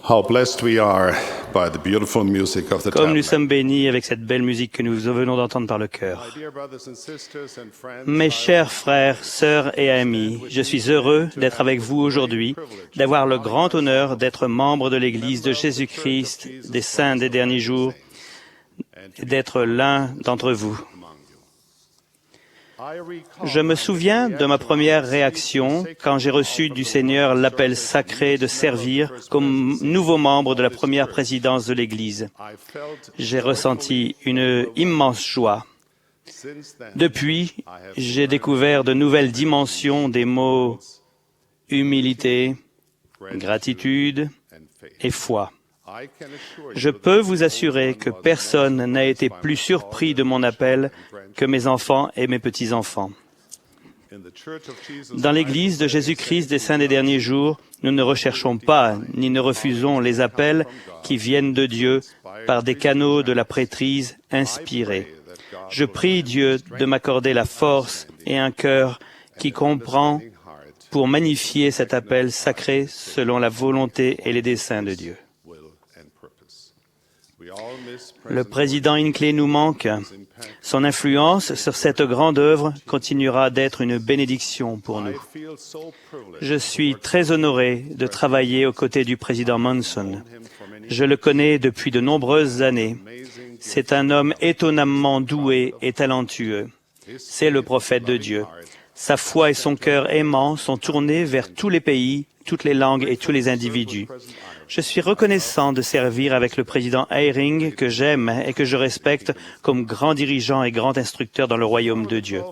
How blessed we are by the beautiful music of the Comme nous tabernacle. sommes bénis avec cette belle musique que nous venons d'entendre par le cœur. My dear brothers and sisters and friends, Mes chers frères, sœurs et amis, je suis heureux d'être avec vous aujourd'hui, d'avoir le grand honneur d'être membre de l'Église de Jésus-Christ des Saints des derniers jours, et d'être l'un d'entre vous. Je me souviens de ma première réaction quand j'ai reçu du Seigneur l'appel sacré de servir comme nouveau membre de la première présidence de l'Église. J'ai ressenti une immense joie. Depuis, j'ai découvert de nouvelles dimensions des mots humilité, gratitude et foi. Je peux vous assurer que personne n'a été plus surpris de mon appel que mes enfants et mes petits-enfants. Dans l'Église de Jésus-Christ des Saints des derniers jours, nous ne recherchons pas ni ne refusons les appels qui viennent de Dieu par des canaux de la prêtrise inspirés. Je prie Dieu de m'accorder la force et un cœur qui comprend pour magnifier cet appel sacré selon la volonté et les desseins de Dieu. Le président Hinckley nous manque. Son influence sur cette grande œuvre continuera d'être une bénédiction pour nous. Je suis très honoré de travailler aux côtés du président Monson. Je le connais depuis de nombreuses années. C'est un homme étonnamment doué et talentueux. C'est le prophète de Dieu. Sa foi et son cœur aimant sont tournés vers tous les pays, toutes les langues et tous les individus. Je suis reconnaissant de servir avec le président Eyring, que j'aime et que je respecte comme grand dirigeant et grand instructeur dans le royaume de Dieu.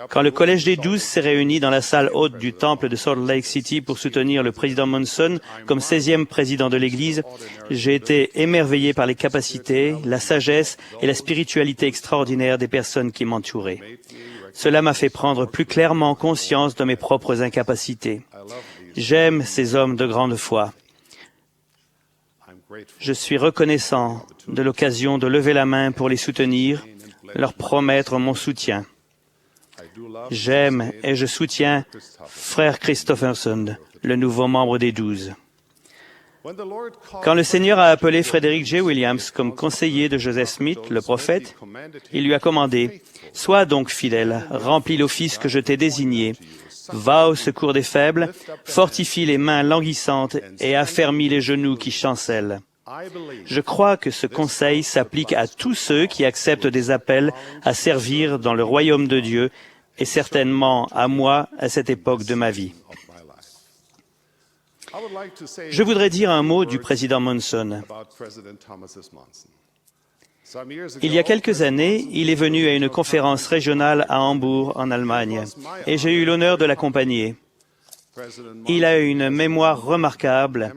Quand le Collège des 12 s'est réuni dans la salle haute du temple de Salt Lake City pour soutenir le président Monson comme 16e président de l'Église, j'ai été émerveillé par les capacités, la sagesse et la spiritualité extraordinaire des personnes qui m'entouraient. Cela m'a fait prendre plus clairement conscience de mes propres incapacités. J'aime ces hommes de grande foi. Je suis reconnaissant de l'occasion de lever la main pour les soutenir, leur promettre mon soutien. J'aime et je soutiens frère Christopherson, le nouveau membre des 12. Quand le Seigneur a appelé Frederick J. Williams comme conseiller de Joseph Smith, le prophète, il lui a commandé « Sois donc fidèle, remplis l'office que je t'ai désigné, va au secours des faibles, fortifie les mains languissantes et affermis les genoux qui chancellent. » Je crois que ce conseil s'applique à tous ceux qui acceptent des appels à servir dans le royaume de Dieu et certainement à moi à cette époque de ma vie. Je voudrais dire un mot du président Monson. Il y a quelques années, il est venu à une conférence régionale à Hambourg, en Allemagne, et j'ai eu l'honneur de l'accompagner. Il a une mémoire remarquable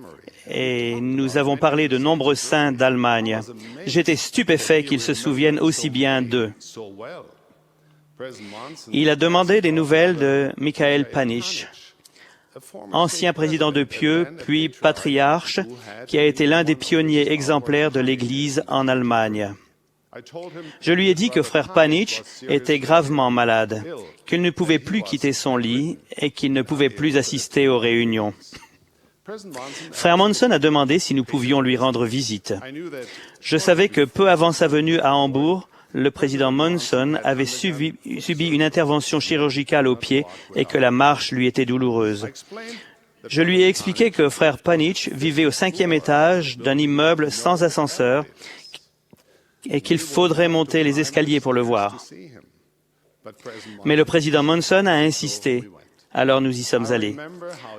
et nous avons parlé de nombreux saints d'Allemagne. J'étais stupéfait qu'il se souvienne aussi bien d'eux. Il a demandé des nouvelles de Michael Panisch, ancien président de Pieux, puis patriarche, qui a été l'un des pionniers exemplaires de l'Église en Allemagne. Je lui ai dit que frère Panisch était gravement malade, qu'il ne pouvait plus quitter son lit et qu'il ne pouvait plus assister aux réunions. Frère Monson a demandé si nous pouvions lui rendre visite. Je savais que peu avant sa venue à Hambourg, le président Monson avait subi une intervention chirurgicale au pied et que la marche lui était douloureuse. Je lui ai expliqué que frère Panisch vivait au 5e étage d'un immeuble sans ascenseur et qu'il faudrait monter les escaliers pour le voir. Mais le président Monson a insisté. Alors nous y sommes allés.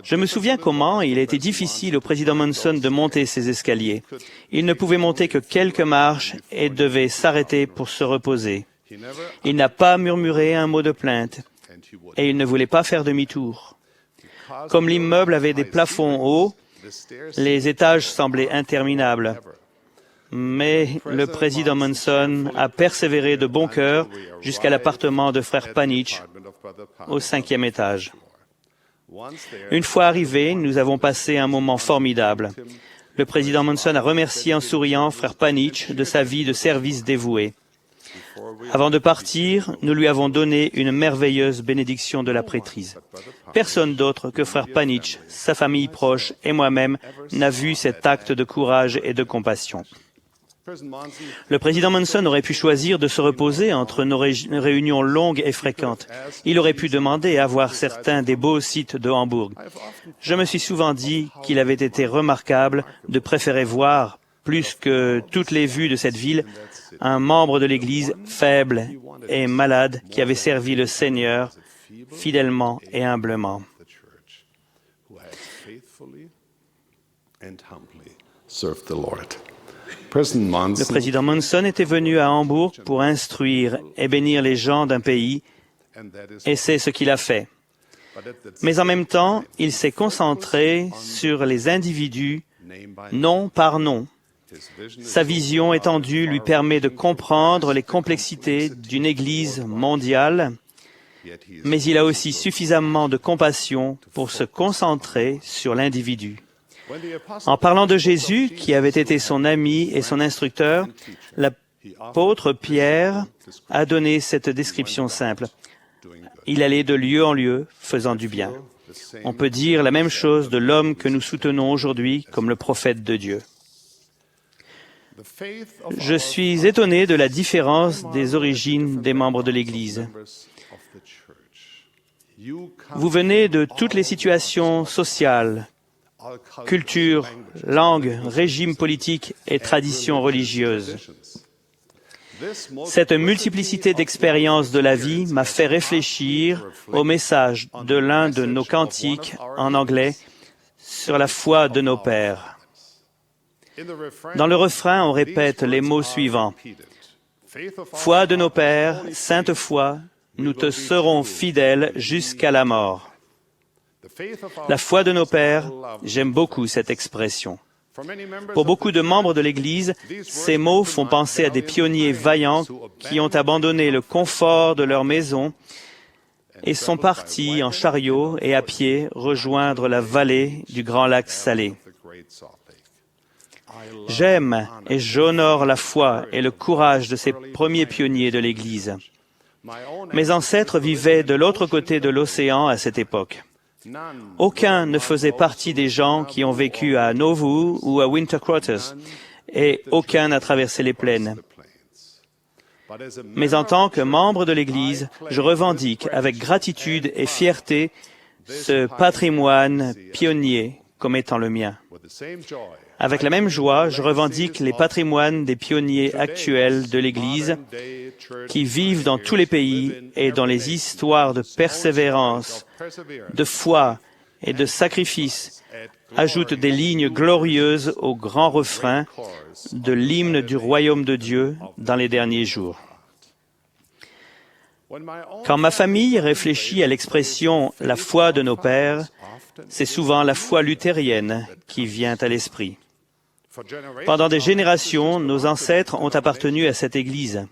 Je me souviens comment il a été difficile au président Monson de monter ces escaliers. Il ne pouvait monter que quelques marches et devait s'arrêter pour se reposer. Il n'a pas murmuré un mot de plainte et il ne voulait pas faire demi-tour. Comme l'immeuble avait des plafonds hauts, les étages semblaient interminables. Mais le président Monson a persévéré de bon cœur jusqu'à l'appartement de frère Panisch au 5e étage. Une fois arrivés, nous avons passé un moment formidable. Le président Monson a remercié en souriant frère Panisch de sa vie de service dévoué. Avant de partir, nous lui avons donné une merveilleuse bénédiction de la prêtrise. Personne d'autre que frère Panich, sa famille proche et moi-même n'a vu cet acte de courage et de compassion. Le président Monson aurait pu choisir de se reposer entre nos réunions longues et fréquentes. Il aurait pu demander à voir certains des beaux sites de Hambourg. Je me suis souvent dit qu'il avait été remarquable de préférer voir, plus que toutes les vues de cette ville, un membre de l'Église faible et malade qui avait servi le Seigneur fidèlement et humblement. Le président Monson était venu à Hambourg pour instruire et bénir les gens d'un pays, et c'est ce qu'il a fait. Mais en même temps, il s'est concentré sur les individus, nom par nom. Sa vision étendue lui permet de comprendre les complexités d'une Église mondiale, mais il a aussi suffisamment de compassion pour se concentrer sur l'individu. En parlant de Jésus, qui avait été son ami et son instructeur, l'apôtre Pierre a donné cette description simple. Il allait de lieu en lieu, faisant du bien. On peut dire la même chose de l'homme que nous soutenons aujourd'hui comme le prophète de Dieu. Je suis étonné de la différence des origines des membres de l'Église. Vous venez de toutes les situations sociales, culture, langue, régime politique et traditions religieuses. Cette multiplicité d'expériences de la vie m'a fait réfléchir au message de l'un de nos cantiques en anglais sur la foi de nos pères. Dans le refrain, on répète les mots suivants. Foi de nos pères, sainte foi, nous te serons fidèles jusqu'à la mort. La foi de nos pères, j'aime beaucoup cette expression. Pour beaucoup de membres de l'Église, ces mots font penser à des pionniers vaillants qui ont abandonné le confort de leur maison et sont partis en chariot et à pied rejoindre la vallée du Grand Lac Salé. J'aime et j'honore la foi et le courage de ces premiers pionniers de l'Église. Mes ancêtres vivaient de l'autre côté de l'océan à cette époque. Aucun ne faisait partie des gens qui ont vécu à Nauvoo ou à Winter Quarters, et aucun n'a traversé les plaines. Mais en tant que membre de l'Église, je revendique avec gratitude et fierté ce patrimoine pionnier comme étant le mien. Avec la même joie, je revendique les patrimoines des pionniers actuels de l'Église qui vivent dans tous les pays et dont les histoires de persévérance, de foi et de sacrifice ajoutent des lignes glorieuses au grand refrain de l'hymne du royaume de Dieu dans les derniers jours. Quand ma famille réfléchit à l'expression « la foi de nos pères », c'est souvent la foi luthérienne qui vient à l'esprit. Pendant des générations, nos ancêtres ont appartenu à cette Église.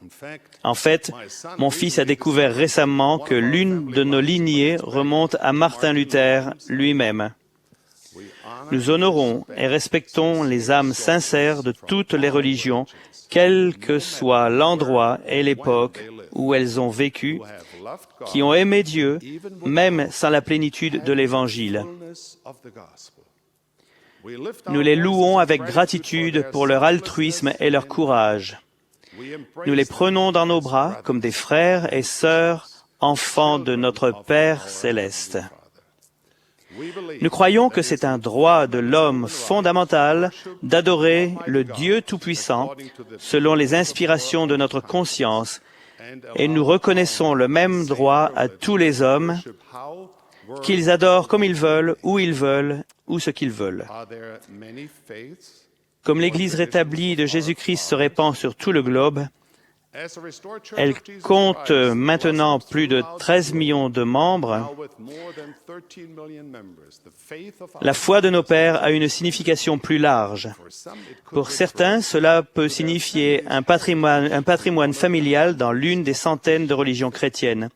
En fait, mon fils a découvert récemment que l'une de nos lignées remonte à Martin Luther lui-même. Nous honorons et respectons les âmes sincères de toutes les religions, quel que soit l'endroit et l'époque où elles ont vécu, qui ont aimé Dieu, même sans la plénitude de l'Évangile. Nous les louons avec gratitude pour leur altruisme et leur courage. Nous les prenons dans nos bras comme des frères et sœurs, enfants de notre Père céleste. Nous croyons que c'est un droit de l'homme fondamental d'adorer le Dieu Tout-Puissant selon les inspirations de notre conscience, et nous reconnaissons le même droit à tous les hommes, qu'ils adorent comme ils veulent, ou ce qu'ils veulent. Comme l'Église rétablie de Jésus-Christ se répand sur tout le globe, elle compte maintenant plus de 13 millions de membres. La foi de nos pères a une signification plus large. Pour certains, cela peut signifier un patrimoine familial dans l'une des centaines de religions chrétiennes.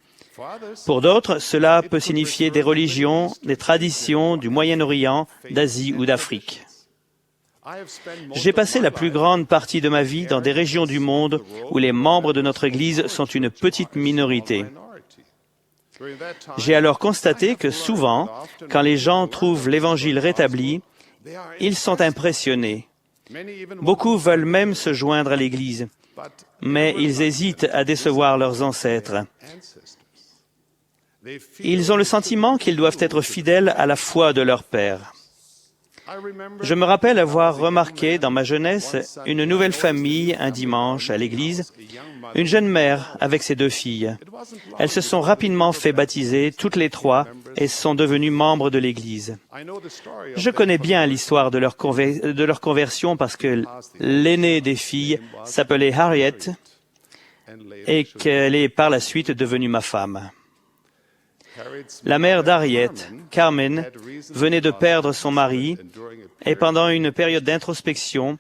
Pour d'autres, cela peut signifier des religions, des traditions du Moyen-Orient, d'Asie ou d'Afrique. J'ai passé la plus grande partie de ma vie dans des régions du monde où les membres de notre Église sont une petite minorité. J'ai alors constaté que souvent, quand les gens trouvent l'Évangile rétabli, ils sont impressionnés. Beaucoup veulent même se joindre à l'Église, mais ils hésitent à décevoir leurs ancêtres. Ils ont le sentiment qu'ils doivent être fidèles à la foi de leur père. Je me rappelle avoir remarqué dans ma jeunesse une nouvelle famille un dimanche à l'église, une jeune mère avec ses 2 filles. Elles se sont rapidement fait baptiser, toutes les 3, et sont devenues membres de l'église. Je connais bien l'histoire de leur conversion parce que l'aînée des filles s'appelait Harriet et qu'elle est par la suite devenue ma femme. La mère d'Harriet, Carmen, venait de perdre son mari et pendant une période d'introspection,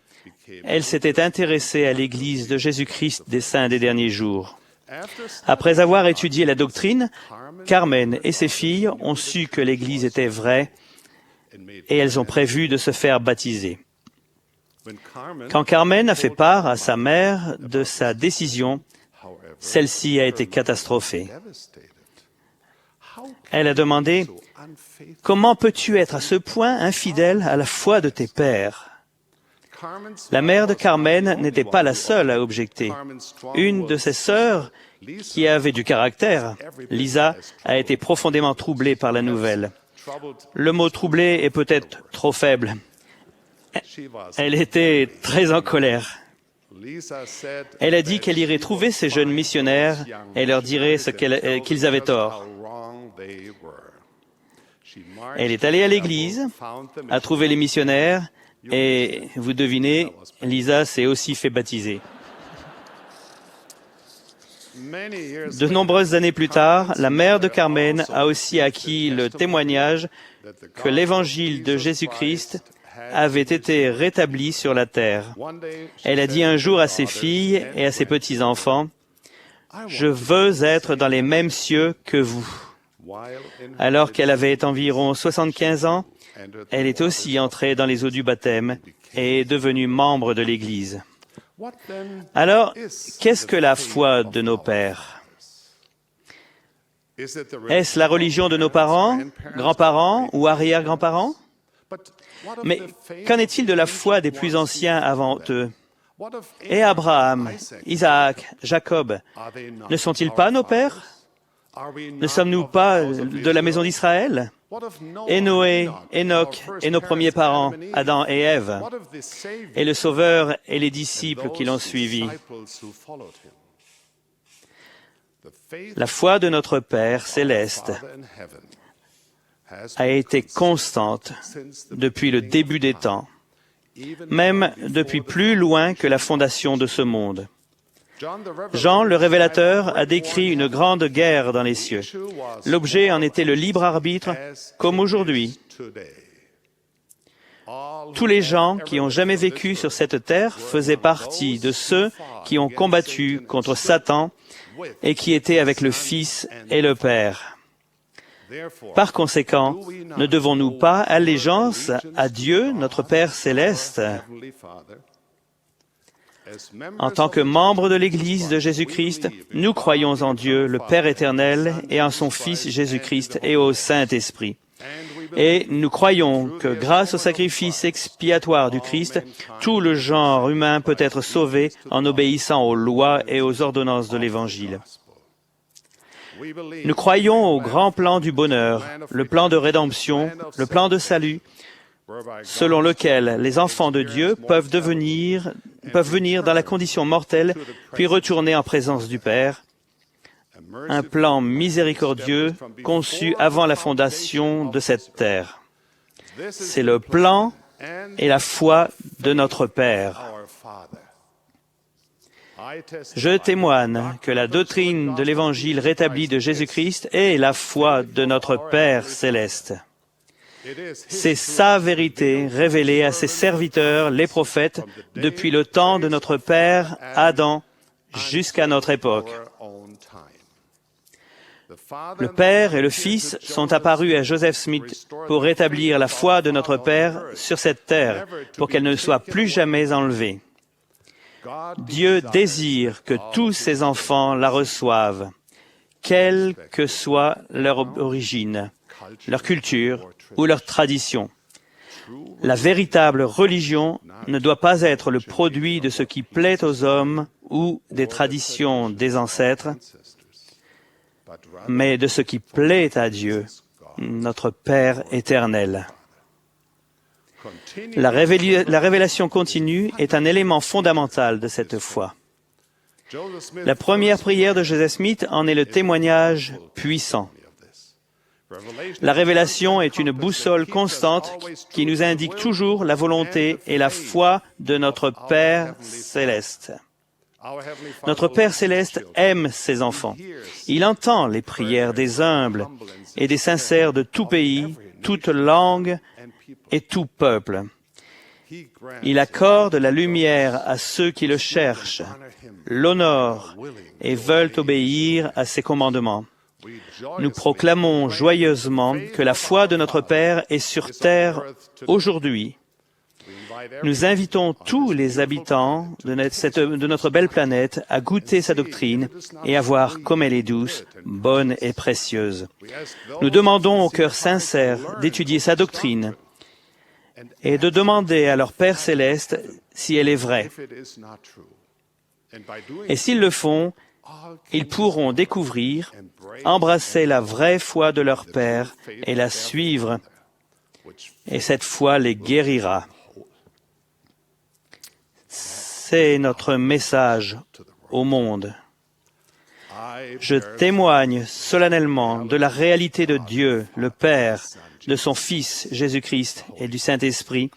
elle s'était intéressée à l'Église de Jésus-Christ des Saints des Derniers Jours. Après avoir étudié la doctrine, Carmen et ses filles ont su que l'Église était vraie et elles ont prévu de se faire baptiser. Quand Carmen a fait part à sa mère de sa décision, celle-ci a été catastrophée. Elle a demandé « Comment peux-tu être à ce point infidèle à la foi de tes pères ?» La mère de Carmen n'était pas la seule à objecter. Une de ses sœurs, qui avait du caractère, Lisa, a été profondément troublée par la nouvelle. Le mot « troublée » est peut-être trop faible. Elle était très en colère. Elle a dit qu'elle irait trouver ces jeunes missionnaires et leur dirait qu'ils avaient tort. Elle est allée à l'église, a trouvé les missionnaires, et vous devinez, Lisa s'est aussi fait baptiser. De nombreuses années plus tard, la mère de Carmen a aussi acquis le témoignage que l'Évangile de Jésus-Christ avait été rétabli sur la terre. Elle a dit un jour à ses filles et à ses petits-enfants, « Je veux être dans les mêmes cieux que vous. » Alors qu'elle avait environ 75 ans, elle est aussi entrée dans les eaux du baptême et est devenue membre de l'Église. Alors, qu'est-ce que la foi de nos pères? Est-ce la religion de nos parents, grands-parents ou arrière-grands-parents? Mais qu'en est-il de la foi des plus anciens avant eux? Et Abraham, Isaac, Jacob, ne sont-ils pas nos pères? Ne sommes-nous pas de la maison d'Israël? Et Noé, Enoch et nos premiers parents, Adam et Ève, et le Sauveur et les disciples qui l'ont suivi. La foi de notre Père céleste a été constante depuis le début des temps, même depuis plus loin que la fondation de ce monde. Jean, le révélateur, a décrit une grande guerre dans les cieux. L'objet en était le libre arbitre, comme aujourd'hui. Tous les gens qui ont jamais vécu sur cette terre faisaient partie de ceux qui ont combattu contre Satan et qui étaient avec le Fils et le Père. Par conséquent, ne devons-nous pas allégeance à Dieu, notre Père céleste? En tant que membres de l'Église de Jésus-Christ, nous croyons en Dieu, le Père éternel, et en son Fils Jésus-Christ et au Saint-Esprit. Et nous croyons que grâce au sacrifice expiatoire du Christ, tout le genre humain peut être sauvé en obéissant aux lois et aux ordonnances de l'Évangile. Nous croyons au grand plan du bonheur, le plan de rédemption, le plan de salut, selon lequel les enfants de Dieu peuvent venir dans la condition mortelle, puis retourner en présence du Père. Un plan miséricordieux conçu avant la fondation de cette terre. C'est le plan et la foi de notre Père. Je témoigne que la doctrine de l'Évangile rétabli de Jésus-Christ est la foi de notre Père céleste. C'est sa vérité révélée à ses serviteurs, les prophètes, depuis le temps de notre Père Adam jusqu'à notre époque. Le Père et le Fils sont apparus à Joseph Smith pour rétablir la foi de notre Père sur cette terre, pour qu'elle ne soit plus jamais enlevée. Dieu désire que tous ses enfants la reçoivent, quelle que soit leur origine, leur culture ou leur tradition. La véritable religion ne doit pas être le produit de ce qui plaît aux hommes ou des traditions des ancêtres, mais de ce qui plaît à Dieu, notre Père éternel. La révélation continue est un élément fondamental de cette foi. La première prière de Joseph Smith en est le témoignage puissant. La révélation est une boussole constante qui nous indique toujours la volonté et la foi de notre Père céleste. Notre Père céleste aime ses enfants. Il entend les prières des humbles et des sincères de tout pays, toute langue et tout peuple. Il accorde la lumière à ceux qui le cherchent, l'honorent et veulent obéir à ses commandements. Nous proclamons joyeusement que la foi de notre Père est sur terre aujourd'hui. Nous invitons tous les habitants de notre belle planète à goûter sa doctrine et à voir comme elle est douce, bonne et précieuse. Nous demandons au cœur sincère d'étudier sa doctrine et de demander à leur Père céleste si elle est vraie. Et s'ils le font, ils pourront découvrir, embrasser la vraie foi de leur Père et la suivre, et cette foi les guérira. C'est notre message au monde. Je témoigne solennellement de la réalité de Dieu, le Père, de son Fils Jésus-Christ et du Saint-Esprit,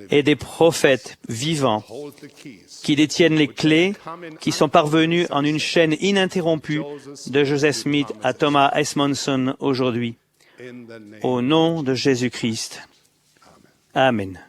et des prophètes vivants qui détiennent les clés qui sont parvenus en une chaîne ininterrompue de Joseph Smith à Thomas S. Monson aujourd'hui. Au nom de Jésus-Christ. Amen.